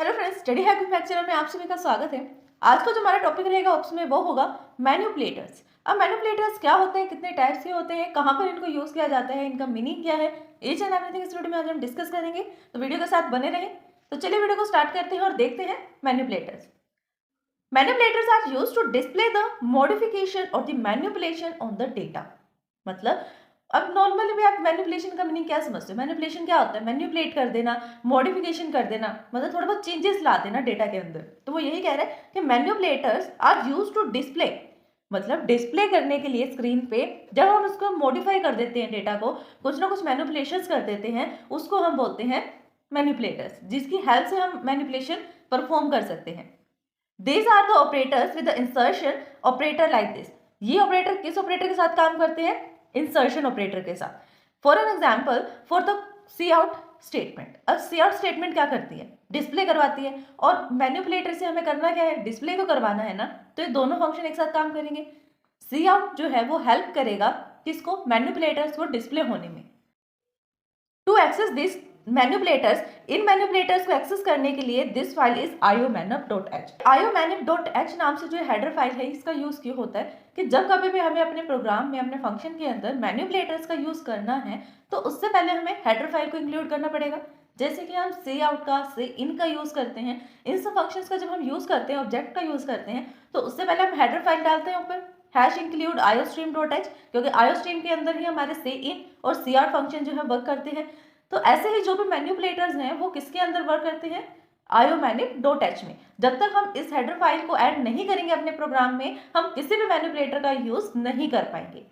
Hello friends, study hack with math channel में आप सभी का स्वागत है। आज का जो हमारा टॉपिक रहेगा उसमें वो होगा मैनिपुलेटर्स। अब मैनिपुलेटर्स क्या होते हैं, कितने टाइप्स के होते हैं, कहाँ पर इनको यूज किया जाता है, इनका मीनिंग क्या है, ईच एंड एवरीथिंग इस वीडियो में आज हम डिस्कस करेंगे। तो वीडियो के साथ बने रहें। तो चलिए वीडियो को स्टार्ट करते हैं और देखते हैं manipulators. Manipulators are used to display the modification और the manipulation on the data. मतलब अब नॉर्मली भी आप मैनिपुलेशन का मीनिंग क्या समझते हो? मैनिपुलेशन क्या होता है? मैनिपुलेट कर देना, मॉडिफिकेशन कर देना, मतलब थोड़ा बहुत चेंजेस ला देना डेटा के अंदर। तो वो यही कह रहे हैं कि manipulators are used to display, मतलब डिस्प्ले करने के लिए स्क्रीन पे जब हम उसको मॉडिफाई कर देते हैं, डेटा को कुछ ना कुछ मैनिपुलेशंस कर देते हैं, उसको हम बोलते हैं मैनिपुलेटर्स, जिसकी हेल्प से हम मैनिपुलेशन परफॉर्म कर सकते हैं। These are the operators with the insertion operator like this. ये ऑपरेटर किस ऑपरेटर के साथ काम करते हैं? इंसर्शन ऑपरेटर के साथ। For an example, for the cout statement. अब सी आउट स्टेटमेंट क्या करती है? डिस्प्ले करवाती है। और मैनिपुलेटर से हमें करना क्या है? डिस्प्ले को करवाना है ना। तो ये दोनों फंक्शन एक साथ काम करेंगे। सी आउट जो है वो हेल्प करेगा किसको? मैनिपुलेटर्स को डिस्प्ले होने में। टू एक्सेस दिस मैनिपुलेटर्स, इन मैनिपुलेटर्स को एक्सेस करने के लिए this file is iomanip.h। iomanip.h नाम से जो हेडर फाइल है, इसका यूज क्यों होता है कि जब कभी भी हमें अपने प्रोग्राम में, अपने फंक्शन के अंदर मैनिपुलेटर्स का यूज करना है तो उससे पहले हमें हेडर फाइल को इंक्लूड करना पड़ेगा। जैसे कि हम से आउट का, से इन का यूज करते हैं, इन सब फंक्शंस का जब हम यूज करते हैं, ऑब्जेक्ट का यूज करते हैं, तो उससे पहले हम हेडर फाइल डालते हैं ऊपर #include iostream.h, क्योंकि iostream के अंदर ही हमारे से इन और सी आउट फंक्शन जो है वर्क करते हैं। तो ऐसे ही जो भी मैनिपुलेटर्स हैं वो किसके अंदर वर्क करते हैं? iomanip.h में। जब तक हम इस हेडर फाइल को ऐड नहीं करेंगे अपने प्रोग्राम में, हम किसी भी मैनिपुलेटर का यूज नहीं कर पाएंगे।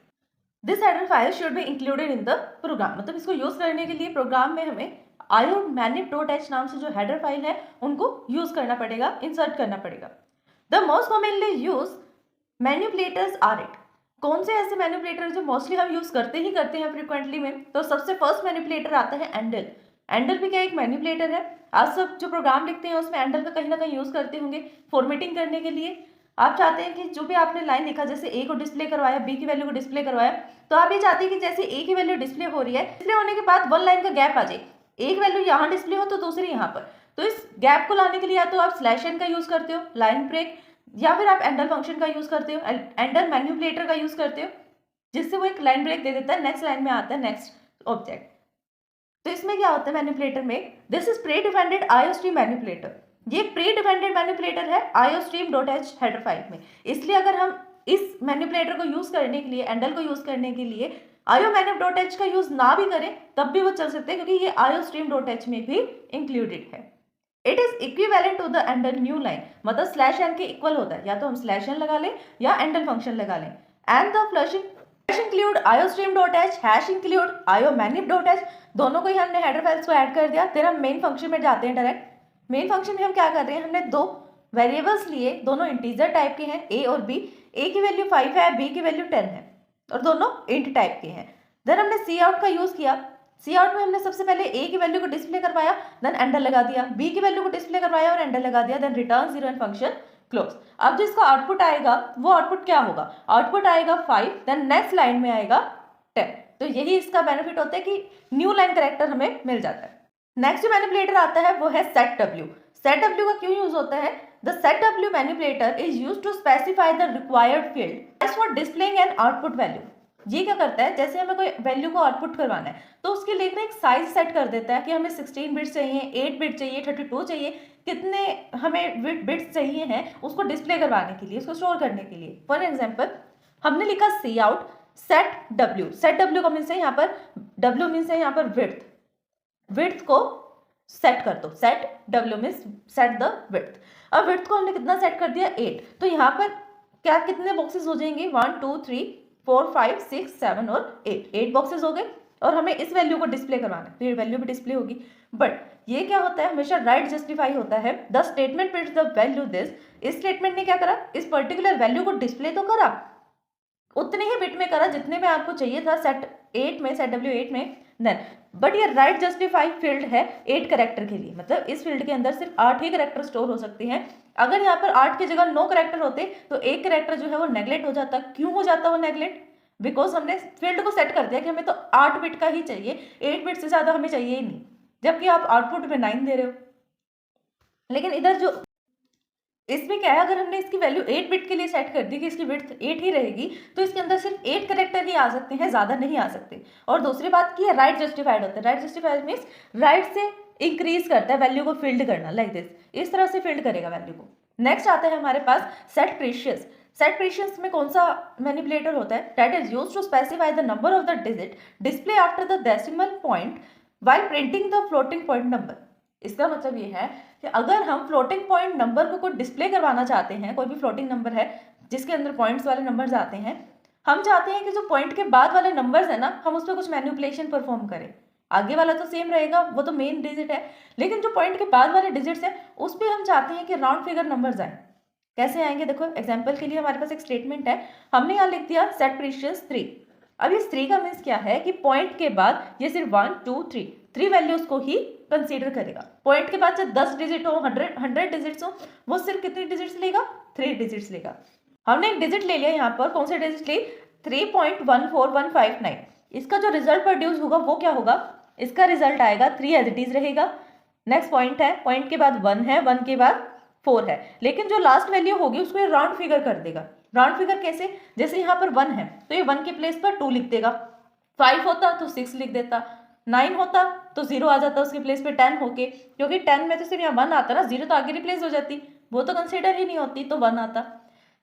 This header file should be included in the program, मतलब इसको यूज करने के लिए प्रोग्राम में हमें iomanip.h नाम से जो हेडर फाइल है उनको यूज करना पड़ेगा, इंसर्ट करना पड़ेगा। The most commonly use manipulators are it. कौन से ऐसे मैनिपुलेटर जो मोस्टली हम यूज करते ही करते हैं फ्रिक्वेंटली में? तो सबसे फर्स्ट मैनिपुलेटर आता है एंडल। एंडल भी क्या एक मैनिपुलेटर है? आप सब जो प्रोग्राम लिखते हैं उसमें एंडल का कहीं ना कहीं यूज करते होंगे फॉर्मेटिंग करने के लिए। आप चाहते हैं कि जो भी आपने लाइन लिखा, जैसे ए को डिस्प्ले करवाया, बी की वैल्यू को डिस्प्ले करवाया, तो आप ये चाहते हैं कि जैसे ए की वैल्यू डिस्प्ले हो रही है, डिस्प्ले होने के बाद वन लाइन का गैप आ जाए, एक वैल्यू यहाँ डिस्प्ले हो तो दूसरी यहाँ पर। तो इस गैप को लाने के लिए या तो आप /n का यूज करते हो, लाइन ब्रेक, या फिर आप एंडल फंक्शन का यूज करते हो, एंडल मैनिपुलेटर का यूज करते हो, जिससे वो एक लाइन ब्रेक दे देता है, नेक्स्ट लाइन में आता है नेक्स्ट ऑब्जेक्ट। तो इसमें क्या होता है मैनिपुलेटर में? This is pre defined iostream manipulator. ये प्री डिफाइंड मैनिपुलेटर है iostream.h हेडर फाइल में। इसलिए अगर हम इस मैनिपुलेटर को यूज करने के लिए, एंडल को यूज करने के लिए iomanip.h का यूज ना भी करें तब भी वो चल सकते हैं, क्योंकि ये iostream.h में भी इंक्लूडेड है। It is equivalent to the endl new line, मतलब /n के इक्वल होता है, या तो हम /n लगा लें या एंडल फंक्शन लगा लें। And the flushing include iostream.h #include iomanip.h, दोनों को ही हमने हेडर फाइल्स को ऐड कर दिया। फिर हम मेन फंक्शन में जाते हैं डायरेक्ट। मेन फंक्शन में हम क्या कर रहे हैं? हमने दो वेरिएबल्स लिए, दोनों इंटीजर टाइप के हैं, a और b। a की वैल्यू 5 है, b की वैल्यू 10 है, और दोनों इंट टाइप के हैं। देन हमने सी आउट का यूज किया। सी आउट में हमने सबसे पहले a की वैल्यू को डिस्प्ले करवाया, देन एंडर लगा दिया, b की वैल्यू को डिस्प्ले करवाया और एंडर लगा दिया, then return 0 and function close. अब जो इसका आउटपुट आएगा वो आउटपुट क्या होगा? आउटपुट आएगा 5, देन नेक्स्ट लाइन में आएगा 10। तो यही इसका बेनिफिट होता है कि न्यू लाइन कैरेक्टर हमें मिल जाता है। नेक्स्ट जो मैनिपुलेटर आता है वो है setw। setw का क्यों यूज होता है? The setw manipulator is used to specify the required field as for displaying an output value. ये क्या करता है? जैसे हमें कोई वैल्यू को आउटपुट करवाना है तो उसके लिए एक साइज सेट कर देता है कि हमें 16 बिट चाहिए, 8 बिट चाहिए, 32 चाहिए, कितने हमें बिट्स चाहिए हैं उसको डिस्प्ले करवाने के लिए, उसको स्टोर करने के लिए। फॉर एग्जाम्पल, हमने लिखा सी आउट setw। setw का मीन्स है यहाँ पर, w मीन्स है यहाँ पर विड्थ। विड्थ को सेट कर दो, setw means set the width. अब विड्थ को हमने कितना सेट कर दिया? 8। तो यहाँ पर क्या कितने बॉक्सेस हो जाएंगे? 1 2 3 4 5 6 7 और 8 बॉक्सेस हो गए। और हमें इस वैल्यू को डिस्प्ले करवाना है, तो ये वैल्यू भी डिस्प्ले होगी। बट ये क्या होता है? हमेशा राइट जस्टिफाई होता है। The statement prints the value this. इस स्टेटमेंट ने क्या करा? इस पर्टिकुलर वैल्यू को डिस्प्ले तो करा, उतने ही बिट में करा जितने में आपको चाहिए था setw8 में। देन बट ये राइट जस्टिफाई फील्ड है 8 कैरेक्टर के लिए, मतलब इस फील्ड के अंदर सिर्फ 8 ही कैरेक्टर स्टोर हो सकते हैं। अगर यहाँ पर 8 की जगह 9 कैरेक्टर होते तो एक कैरेक्टर जो है वो नेगलेक्ट हो जाता। क्यों हो जाता वो नेगलेक्ट? बिकॉज हमने फील्ड को सेट कर दिया कि हमें तो 8 बिट का ही चाहिए, 8 बिट से ज्यादा हमें चाहिए ही नहीं, जबकि आप आउटपुट में 9 दे रहे हो। लेकिन इधर जो इसमें क्या है, अगर हमने इसकी वैल्यू 8 बिट के लिए सेट कर दी कि इसकी विड्थ 8 ही रहेगी, तो इसके अंदर सिर्फ 8 करेक्टर ही आ सकते हैं, ज़्यादा नहीं आ सकते। और दूसरी बात की है राइट जस्टिफाइड होता है। राइट जस्टिफाइड मीन्स राइट से इंक्रीज करता है वैल्यू को फील्ड करना, लाइक दिस, इस तरह से फील्ड करेगा वैल्यू को। नेक्स्ट आता है हमारे पास सेट प्रीशियस। सेट प्रीशियस में कौन सा मैनिपुलेटर होता है? That is used to specify the number of the digit display after the decimal point while printing the floating point number. इसका मतलब ये है कि अगर हम फ्लोटिंग पॉइंट नंबर को डिस्प्ले करवाना चाहते हैं, कोई भी फ्लोटिंग नंबर है जिसके अंदर पॉइंट्स वाले नंबर्स आते हैं, हम चाहते हैं कि जो पॉइंट के बाद वाले नंबर्स है ना, हम उस पर कुछ मैनिपुलेशन परफॉर्म करें। आगे वाला तो सेम रहेगा, वो तो मेन डिजिट है, लेकिन जो पॉइंट के बाद वाले डिजिट्स हैं उस पर हम चाहते हैं कि राउंड फिगर नंबर्स आए। कैसे आएंगे? देखो एग्जाम्पल के लिए हमारे पास एक स्टेटमेंट है, हमने यहाँ लिख दिया सेट प्रीशियस 3। अब इस 3 का मीन्स क्या है कि पॉइंट के बाद ये सिर्फ 1 2 3 वैल्यूज को ही कंसीडर करेगा। पॉइंट के बाद चाहे 10 डिजिट हो, 100 डिजिट्स हो, वो सिर्फ कितनी डिजिट्स लेगा? 3 डिजिट्स लेगा। हमने एक डिजिट ले लिया यहाँ पर, कौन से डिजिट ली? 3.14159। इसका जो रिजल्ट प्रोड्यूस होगा वो क्या होगा? इसका रिजल्ट आएगा 3 एज इट इज रहेगा। नेक्स्ट पॉइंट है, पॉइंट के बाद 1 है, 1 के बाद 4 है, लेकिन जो लास्ट वैल्यू होगी उसको ये राउंड फिगर कर देगा। राउंड फिगर कैसे? जैसे यहाँ पर 1 है तो ये 1 के प्लेस पर 2 लिख देगा, 5 होता तो 6 लिख देता, 9 होता तो 0 आ जाता उसके प्लेस पे 10 होके, क्योंकि 10 में तो सिर्फ यहाँ 1 आता ना, 0 तो आगे रिप्लेस हो जाती, वो तो कंसिडर ही नहीं होती, तो 1 आता।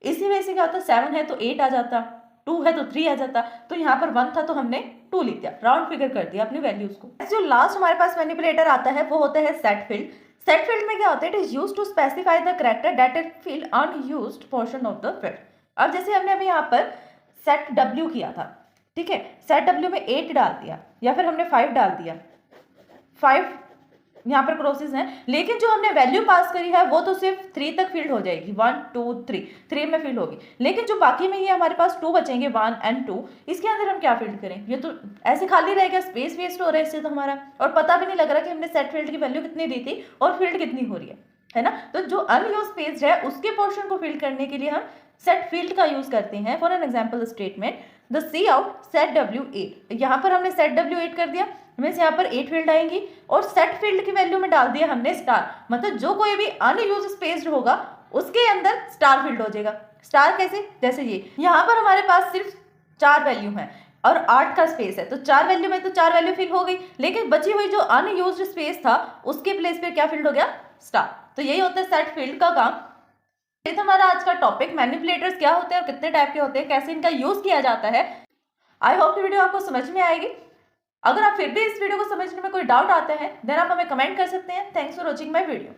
इसी वजह से क्या होता, 7 है तो 8 आ जाता, 2 है तो 3 आ जाता, तो यहाँ पर 1 था तो हमने 2 लिख दिया, राउंड फिगर कर दिया अपनी वैल्यूज को। जो लास्ट हमारे पास मैनिपुलेटर आता है वो होता है सेट फील्ड। सेट फील्ड में क्या होता है? It is used to specify the character that is field unused portion of the field. अब जैसे हमने अभी यहाँ पर सेट W किया था, ठीक है, सेट W में 8 डाल दिया या फिर हमने 5 डाल दिया, 5 यहाँ पर क्रॉसेस हैं, लेकिन जो हमने वैल्यू पास करी है वो तो सिर्फ 3 तक फील्ड हो जाएगी, 1 2 3 में फील्ड होगी, लेकिन जो बाकी में ये हमारे पास 2 बचेंगे, 1 एंड 2, इसके अंदर हम क्या फील्ड करें? ये तो ऐसे खाली रहेगा, स्पेस वेस्ट हो रहा है इससे तो हमारा, और पता भी नहीं लग रहा कि हमने सेट फील्ड की वैल्यू कितनी दी थी और फील्ड कितनी हो रही है ना। तो जो अनयूज स्पेस है उसके पोर्शन को फील्ड करने के लिए हम सेट फील्ड का यूज करते हैं। For an example statement the cout set W8, यहाँ पर हमने सेट W8 कर दिया, मीन्स यहाँ पर 8 फील्ड आएंगी, और सेट फील्ड की वैल्यू में डाल दिया हमने स्टार, मतलब जो कोई भी अनयूज स्पेस होगा उसके अंदर स्टार फील्ड हो जाएगा। स्टार कैसे? जैसे ये यहाँ पर हमारे पास सिर्फ 4 वैल्यू है और 8 का स्पेस है, तो 4 वैल्यू में तो 4 वैल्यू फिल हो गई, लेकिन बची हुई जो अनयूज्ड स्पेस था उसके प्लेस पे क्या फील्ड हो गया? स्टार। तो यही होता है सेट फील्ड का काम। ये था हमारा आज का टॉपिक, मैनिपुलेटर्स क्या होते हैं और कितने टाइप के होते हैं, कैसे इनका यूज किया जाता है। आई होप कि वीडियो आपको समझ में आएगी। अगर आप फिर भी इस वीडियो को समझने में कोई डाउट आता है देन आप हमें कमेंट कर सकते हैं। Thanks for watching my video.